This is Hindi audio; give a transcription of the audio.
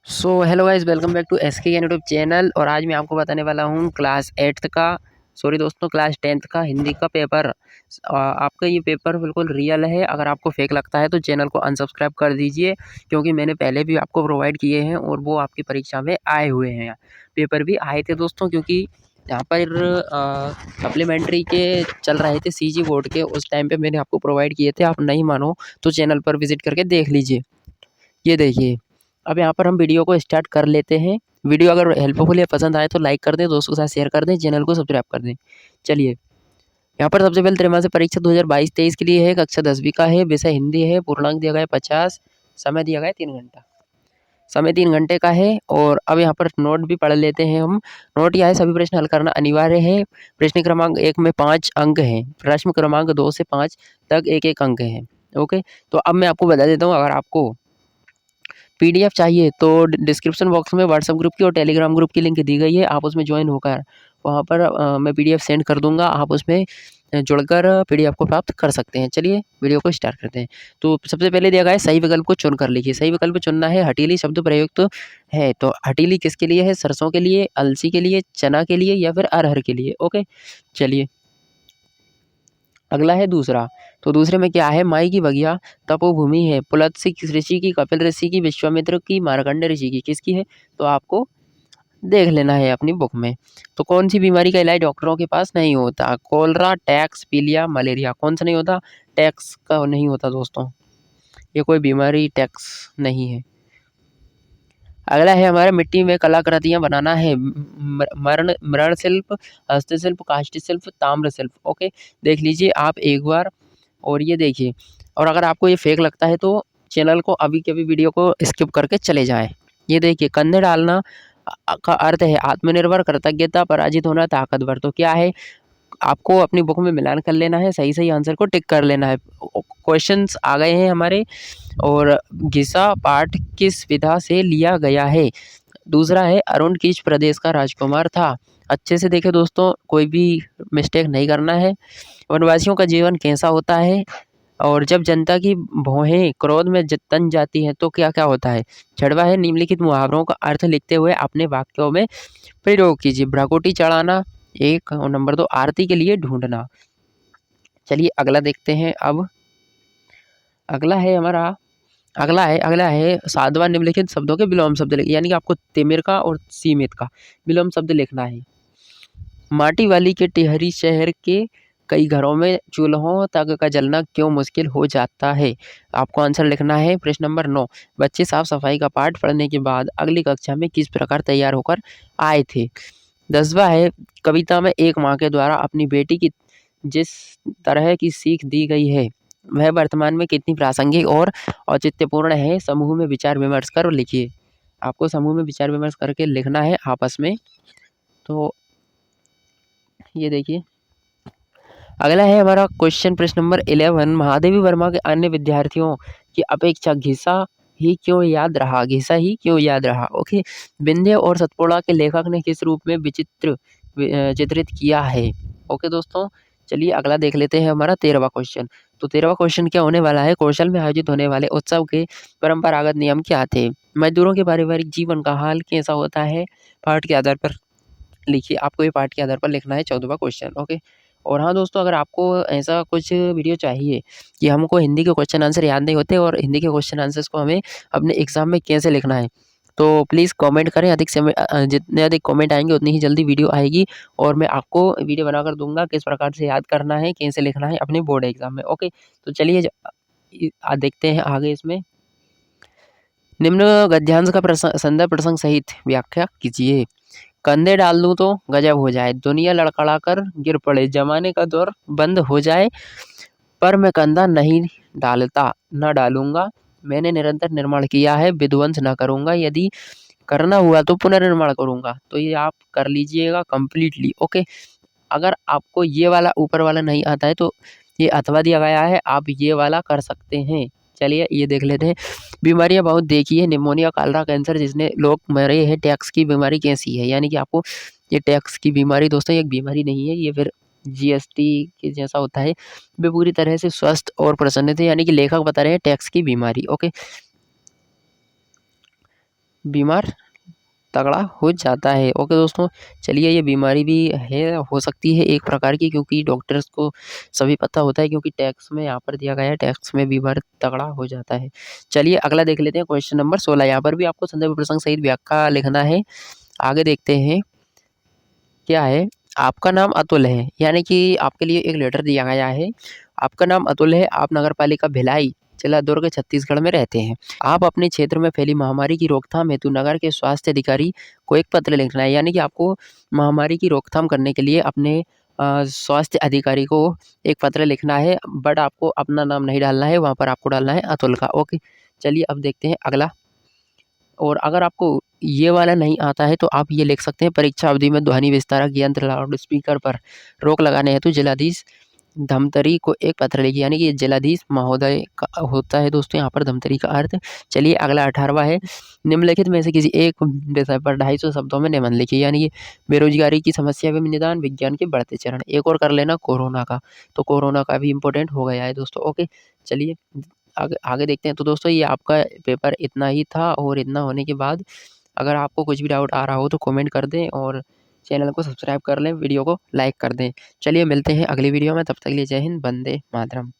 Hello guys, welcome back to SK YouTube channel. और आज मैं आपको बताने वाला हूँ क्लास 8th का क्लास 10th का हिंदी का पेपर। आपका ये पेपर बिल्कुल रियल है। अगर आपको फेक लगता है तो चैनल को अनसब्सक्राइब कर दीजिए, क्योंकि मैंने पहले भी आपको प्रोवाइड किए हैं और वो आपकी परीक्षा में आए हुए हैं। पेपर भी आए थे दोस्तों, क्योंकि यहाँ पर सप्लीमेंट्री के चल रहे थे सीजी बोर्ड के। उस टाइम पे मैंने आपको प्रोवाइड किए थे। आप नहीं मानो तो चैनल पर विजिट करके देख लीजिए। ये देखिए, अब यहाँ पर हम वीडियो को स्टार्ट कर लेते हैं। वीडियो अगर हेल्पफुल या पसंद आए तो लाइक कर दें, दोस्तों के साथ शेयर कर दें, चैनल को सब्सक्राइब कर दें। चलिए, यहाँ पर सबसे पहले त्रैमासिक परीक्षा 2022-23 के लिए है। कक्षा 10वीं का है, विषय हिंदी है। पूर्णांक दिया गया है 50, समय दिया गया है 3 घंटा। समय 3 घंटे का है। और अब यहाँ पर नोट भी पढ़ लेते हैं हम। नोट यह है, सभी प्रश्न हल करना अनिवार्य है। प्रश्न क्रमांक 1 में 5 अंक हैं। प्रश्न क्रमांक 2 से 5 तक 1-1 अंक है। ओके, तो अब मैं आपको बता देता हूँ, अगर आपको पीडीएफ चाहिए तो डिस्क्रिप्शन बॉक्स में व्हाट्सएप ग्रुप की और टेलीग्राम ग्रुप की लिंक दी गई है। आप उसमें ज्वाइन होकर वहाँ पर मैं पीडीएफ सेंड कर दूँगा। आप उसमें जुड़कर पीडीएफ को प्राप्त कर सकते हैं। चलिए वीडियो को स्टार्ट करते हैं। तो सबसे पहले दिया गया है, सही विकल्प को चुन कर लिखिए। सही विकल्प चुनना है। हठीली शब्द प्रयुक्त है, तो हठीली किसके लिए है? सरसों के लिए, अलसी के लिए, चना के लिए या फिर अरहर के लिए। ओके, चलिए अगला है दूसरा। तो दूसरे में क्या है? माई की बगिया तपोभूमि है। पुलत्स्य ऋषि की, कपिल ऋषि की, विश्वामित्र की, मार्कंडेय ऋषि की, किसकी है? तो आपको देख लेना है अपनी बुक में। तो कौन सी बीमारी का इलाज डॉक्टरों के पास नहीं होता? कोलरा, टैक्स, पीलिया, मलेरिया। कौन सा नहीं होता? टैक्स का नहीं होता दोस्तों। ये कोई बीमारी टैक्स नहीं है। अगला है हमारा, मिट्टी में कलाकृतियाँ बनाना है। मरण शिल्प, हस्तशिल्प, काष्ठ शिल्प, ताम्र शिल्प। ओके, देख लीजिए आप एक बार। और ये देखिए, और अगर आपको ये फेक लगता है तो चैनल को अभी के अभी वीडियो को स्किप करके चले जाएं। ये देखिए, कंधे डालना का अर्थ है आत्मनिर्भर, कृतज्ञता, पराजित होना, ताकतवर। तो क्या है? आपको अपनी बुक में मिलान कर लेना है, सही सही आंसर को टिक कर लेना है। क्वेश्चंस आ गए हैं हमारे। और घिसा पाठ किस विधा से लिया गया है? दूसरा है, अरुण किस प्रदेश का राजकुमार था? अच्छे से देखें दोस्तों, कोई भी मिस्टेक नहीं करना है। वनवासियों का जीवन कैसा होता है? और जब जनता की भौहें क्रोध में तन जाती हैं तो क्या क्या होता है? छठवा है, निम्नलिखित मुहावरों का अर्थ लिखते हुए अपने वाक्यों में प्रयोग कीजिए। भ्राकुटी चढ़ाना एक, और नंबर 2 आरती के लिए ढूंढना। चलिए अगला देखते हैं। अब अगला है साधवा निम्नलिखित शब्दों के विलोम शब्द लिखिए। यानी कि आपको तिमिर का और सीमित का विलोम शब्द लिखना है। माटी वाली के टिहरी शहर के कई घरों में चूल्हों तक का जलना क्यों मुश्किल हो जाता है? आपको आंसर लिखना है। प्रश्न नंबर 9, बच्चे साफ सफाई का पाठ पढ़ने के बाद अगली कक्षा में किस प्रकार तैयार होकर आए थे? 10वां है, कविता में एक माँ के द्वारा अपनी बेटी की जिस तरह की सीख दी गई है वह वर्तमान में कितनी प्रासंगिक और औचित्यपूर्ण है? समूह में विचार विमर्श कर लिखिए। आपको समूह में विचार विमर्श करके लिखना है आपस में। तो ये देखिए, अगला है हमारा क्वेश्चन, प्रश्न नंबर 11, महादेवी वर्मा के अन्य विद्यार्थियों की अपेक्षा घिसा ही क्यों याद रहा? ओके, विंध्य और सतपुड़ा के लेखक ने किस रूप में चित्रित किया है? ओके दोस्तों, चलिए अगला देख लेते हैं हमारा 13वां क्वेश्चन। तो 13वां क्वेश्चन क्या होने वाला है? कौशल में आयोजित होने वाले उत्सव के परंपरागत नियम क्या थे? मजदूरों के पारिवारिक जीवन का हाल कैसा होता है? पाठ के आधार पर लिखिए। आपको ये पाठ के आधार पर लिखना है 14वां क्वेश्चन। ओके, और हाँ दोस्तों, अगर आपको ऐसा कुछ वीडियो चाहिए कि हमको हिंदी के क्वेश्चन आंसर याद नहीं होते और हिंदी के क्वेश्चन आंसर्स को हमें अपने एग्जाम में कैसे लिखना है, तो प्लीज़ कमेंट करें। अधिक समय जितने अधिक कमेंट आएंगे उतनी ही जल्दी वीडियो आएगी और मैं आपको वीडियो बनाकर दूंगा किस प्रकार से याद करना है, कैसे लिखना है अपने बोर्ड एग्जाम में। ओके, तो चलिए देखते हैं आगे इसमें। निम्न गद्यांश का संदर्भ प्रसंग सहित व्याख्या कीजिए। कंधे डाल दूं तो गजब हो जाए, दुनिया लड़खड़ा कर गिर पड़े, जमाने का दौर बंद हो जाए, पर मैं कंधा नहीं डालता, न डालूंगा। मैंने निरंतर निर्माण किया है, विध्वंस न करूंगा, यदि करना हुआ तो पुनर्निर्माण करूंगा। तो ये आप कर लीजिएगा कंप्लीटली। ओके, अगर आपको ये वाला ऊपर वाला नहीं आता है तो ये अथवा दिया गया है, आप ये वाला कर सकते हैं। चलिए ये देख लेते हैं। बीमारियां बहुत देखी है, निमोनिया, कालरा, कैंसर, जिसने लोग मरे हैं। टैक्स की बीमारी कैसी है? यानी कि आपको ये टैक्स की बीमारी दोस्तों एक बीमारी नहीं है, ये फिर जीएसटी के जैसा होता है। वे पूरी तरह से स्वस्थ और प्रसन्न थे, यानी कि लेखक बता रहे हैं टैक्स की बीमारी। ओके, बीमार तगड़ा हो जाता है। ओके दोस्तों, चलिए ये बीमारी भी है, हो सकती है एक प्रकार की, क्योंकि डॉक्टर्स को सभी पता होता है, क्योंकि टैक्स में यहाँ पर दिया गया है, टैक्स में बीमार तगड़ा हो जाता है। चलिए अगला देख लेते हैं, क्वेश्चन नंबर 16। यहाँ पर भी आपको संदर्भ प्रसंग सहित व्याख्या लिखना है। आगे देखते हैं क्या है। आपका नाम अतुल है, यानी कि आपके लिए एक लेटर दिया गया है। आपका नाम अतुल है, आप नगर पालिका भिलाई, जिला दुर्ग, छत्तीसगढ़ में रहते हैं। आप अपने क्षेत्र में फैली महामारी की रोकथाम हेतु नगर के स्वास्थ्य अधिकारी को एक पत्र लिखना है, यानी कि आपको महामारी की रोकथाम करने के लिए अपने स्वास्थ्य अधिकारी को एक पत्र लिखना है, बट आपको अपना नाम नहीं डालना है, वहाँ पर आपको डालना है अतुल का। ओके, चलिए अब देखते हैं अगला। और अगर आपको ये वाला नहीं आता है तो आप ये लिख सकते हैं, परीक्षा अवधि में ध्वनि विस्तारक यंत्र लाउड स्पीकर पर रोक लगाने हेतु जिलाधीश धमतरी को एक पत्र लिखिए, यानी कि ये जिलाधीश महोदय का होता है दोस्तों यहाँ पर धमतरी का अर्थ। चलिए अगला 18वां है, निम्नलिखित में से किसी एक विषय पर 250 शब्दों में निबंध लिखिए, यानी कि बेरोजगारी की समस्या एवं निदान, विज्ञान के बढ़ते चरण। एक और कर लेना कोरोना का, तो कोरोना का भी इम्पोर्टेंट हो गया है दोस्तों। ओके, चलिए आगे आगे देखते हैं। तो दोस्तों ये आपका पेपर इतना ही था, और इतना होने के बाद अगर आपको कुछ भी डाउट आ रहा हो तो कमेंट कर दें, और चैनल को सब्सक्राइब कर लें, वीडियो को लाइक कर दें। चलिए मिलते हैं अगली वीडियो में, तब तक के लिए जय हिंद, वंदे मातरम।